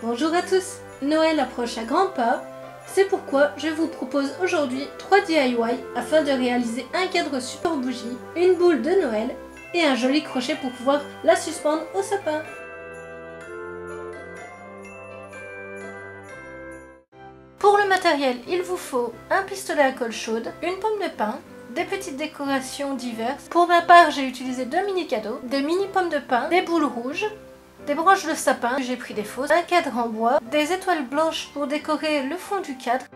Bonjour à tous, Noël approche à grands pas, c'est pourquoi je vous propose aujourd'hui 3 DIY afin de réaliser un cadre super bougie, une boule de Noël et un joli crochet pour pouvoir la suspendre au sapin. Pour le matériel, il vous faut un pistolet à colle chaude, une pomme de pin, des petites décorations diverses. Pour ma part, j'ai utilisé 2 mini cadeaux, des mini pommes de pin, des boules rouges, des branches de sapin, j'ai pris des fausses, un cadre en bois, des étoiles blanches pour décorer le fond du cadre.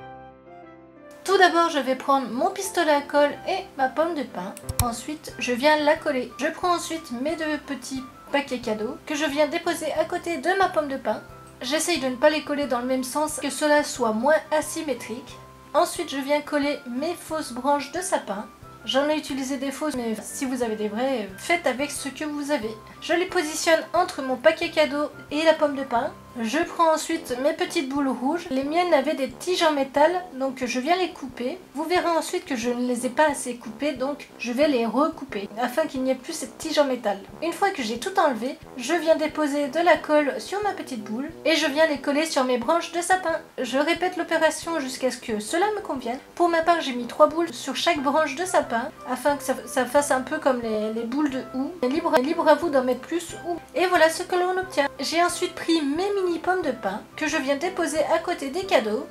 Tout d'abord, je vais prendre mon pistolet à colle et ma pomme de pin. Ensuite, je viens la coller. Je prends ensuite mes 2 petits paquets cadeaux que je viens déposer à côté de ma pomme de pin. J'essaye de ne pas les coller dans le même sens, que cela soit moins asymétrique. Ensuite, je viens coller mes fausses branches de sapin. J'en ai utilisé des fausses, mais si vous avez des vraies, faites avec ce que vous avez. Je les positionne entre mon paquet cadeau et la pomme de pin. Je prends ensuite mes petites boules rouges. Les miennes avaient des tiges en métal, donc je viens les couper. Vous verrez ensuite que je ne les ai pas assez coupées, donc je vais les recouper, afin qu'il n'y ait plus cette tige en métal. Une fois que j'ai tout enlevé, je viens déposer de la colle sur ma petite boule, et je viens les coller sur mes branches de sapin. Je répète l'opération jusqu'à ce que cela me convienne. Pour ma part, j'ai mis 3 boules sur chaque branche de sapin, afin que ça fasse un peu comme les boules de houx. Libre à vous d'en mettre plus ou. Et voilà ce que l'on obtient. J'ai ensuite pris mes mini pommes de pin que je viens déposer à côté des cadeaux.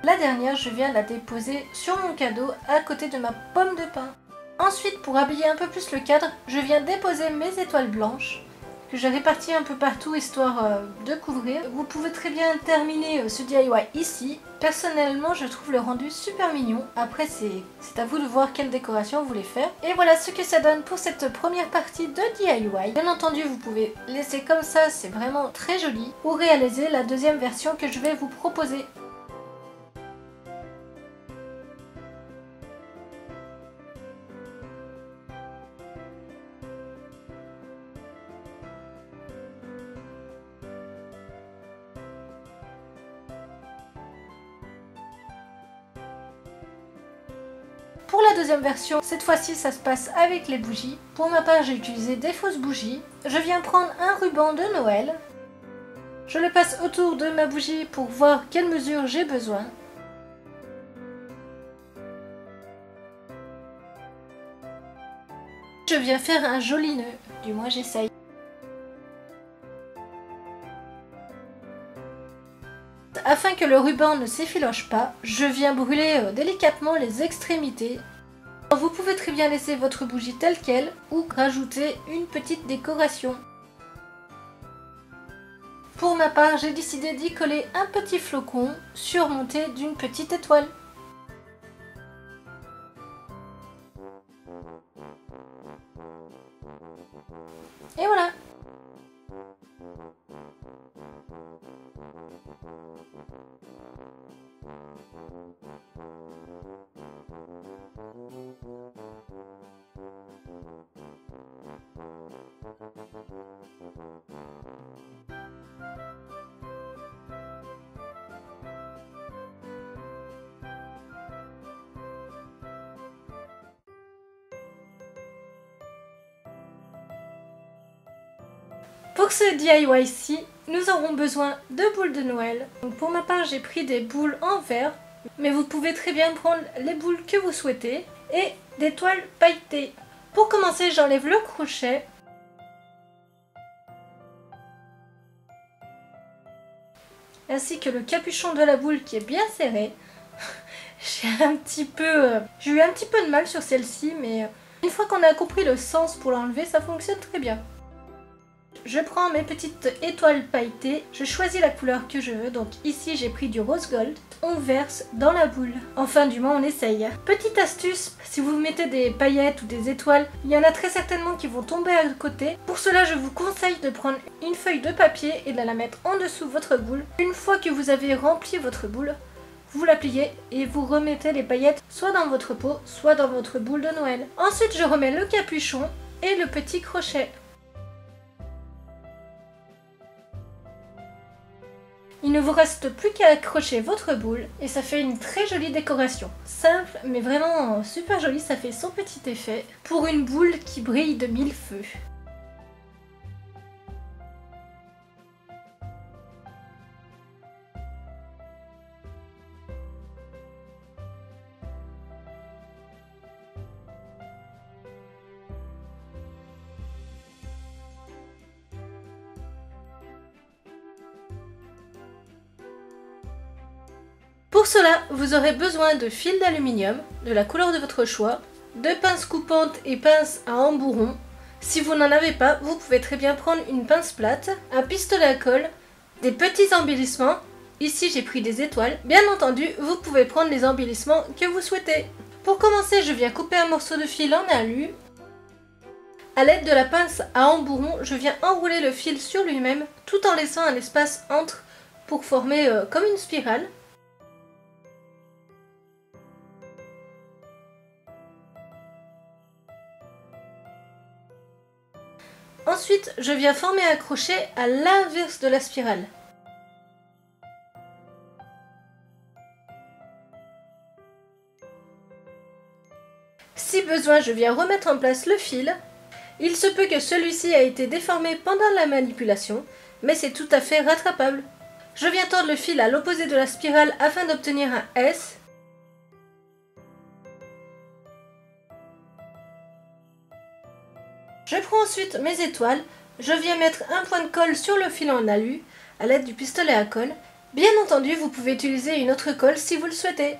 La dernière, je viens la déposer sur mon cadeau à côté de ma pomme de pin. Ensuite, pour habiller un peu plus le cadre, je viens déposer mes étoiles blanches que j'ai réparties un peu partout histoire de couvrir. Vous pouvez très bien terminer ce DIY ici. Personnellement, je trouve le rendu super mignon. Après, c'est à vous de voir quelle décoration vous voulez faire. Et voilà ce que ça donne pour cette première partie de DIY. Bien entendu, vous pouvez laisser comme ça, c'est vraiment très joli. Ou réaliser la deuxième version que je vais vous proposer. Pour la deuxième version, cette fois-ci ça se passe avec les bougies. Pour ma part, j'ai utilisé des fausses bougies. Je viens prendre un ruban de Noël. Je le passe autour de ma bougie pour voir quelle mesure j'ai besoin. Je viens faire un joli nœud, du moins j'essaye. Afin que le ruban ne s'effiloche pas, je viens brûler délicatement les extrémités. Vous pouvez très bien laisser votre bougie telle qu'elle ou rajouter une petite décoration. Pour ma part, j'ai décidé d'y coller un petit flocon surmonté d'une petite étoile. Et voilà! Pour ce DIY-ci, nous aurons besoin de boules de Noël. Donc pour ma part, j'ai pris des boules en verre, mais vous pouvez très bien prendre les boules que vous souhaitez et des toiles pailletées. Pour commencer, j'enlève le crochet. Ainsi que le capuchon de la boule qui est bien serré. J'ai eu un petit peu de mal sur celle-ci, mais une fois qu'on a compris le sens pour l'enlever, ça fonctionne très bien. Je prends mes petites étoiles pailletées, je choisis la couleur que je veux, donc ici j'ai pris du rose gold, on verse dans la boule. Enfin du moins on essaye. Petite astuce, si vous mettez des paillettes ou des étoiles, il y en a très certainement qui vont tomber à côté. Pour cela je vous conseille de prendre une feuille de papier et de la mettre en dessous de votre boule. Une fois que vous avez rempli votre boule, vous la pliez et vous remettez les paillettes soit dans votre pot, soit dans votre boule de Noël. Ensuite je remets le capuchon et le petit crochet. Il ne vous reste plus qu'à accrocher votre boule et ça fait une très jolie décoration. Simple mais vraiment super jolie, ça fait son petit effet pour une boule qui brille de mille feux. Pour cela, vous aurez besoin de fils d'aluminium, de la couleur de votre choix, de pinces coupantes et pinces à embourron. Si vous n'en avez pas, vous pouvez très bien prendre une pince plate, un pistolet à colle, des petits embellissements. Ici j'ai pris des étoiles. Bien entendu, vous pouvez prendre les embellissements que vous souhaitez. Pour commencer, je viens couper un morceau de fil en alu. A l'aide de la pince à embourron, je viens enrouler le fil sur lui-même tout en laissant un espace entre pour former comme une spirale. Ensuite, je viens former un crochet à l'inverse de la spirale. Si besoin, je viens remettre en place le fil. Il se peut que celui-ci ait été déformé pendant la manipulation, mais c'est tout à fait rattrapable. Je viens tordre le fil à l'opposé de la spirale afin d'obtenir un S. Je prends ensuite mes étoiles, je viens mettre un point de colle sur le fil en alu à l'aide du pistolet à colle. Bien entendu, vous pouvez utiliser une autre colle si vous le souhaitez.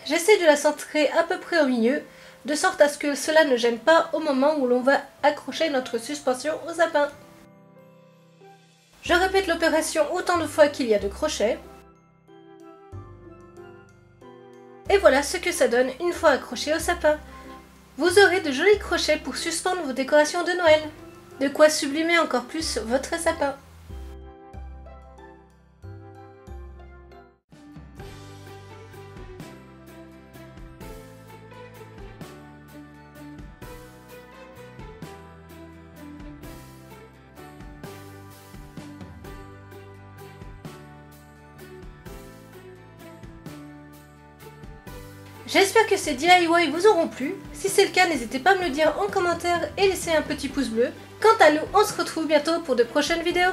J'essaie de la centrer à peu près au milieu, de sorte à ce que cela ne gêne pas au moment où l'on va accrocher notre suspension au sapin. Je répète l'opération autant de fois qu'il y a de crochets. Et voilà ce que ça donne une fois accroché au sapin. Vous aurez de jolis crochets pour suspendre vos décorations de Noël. De quoi sublimer encore plus votre sapin. J'espère que ces DIY vous auront plu. Si c'est le cas, n'hésitez pas à me le dire en commentaire et laissez un petit pouce bleu. Quant à nous, on se retrouve bientôt pour de prochaines vidéos.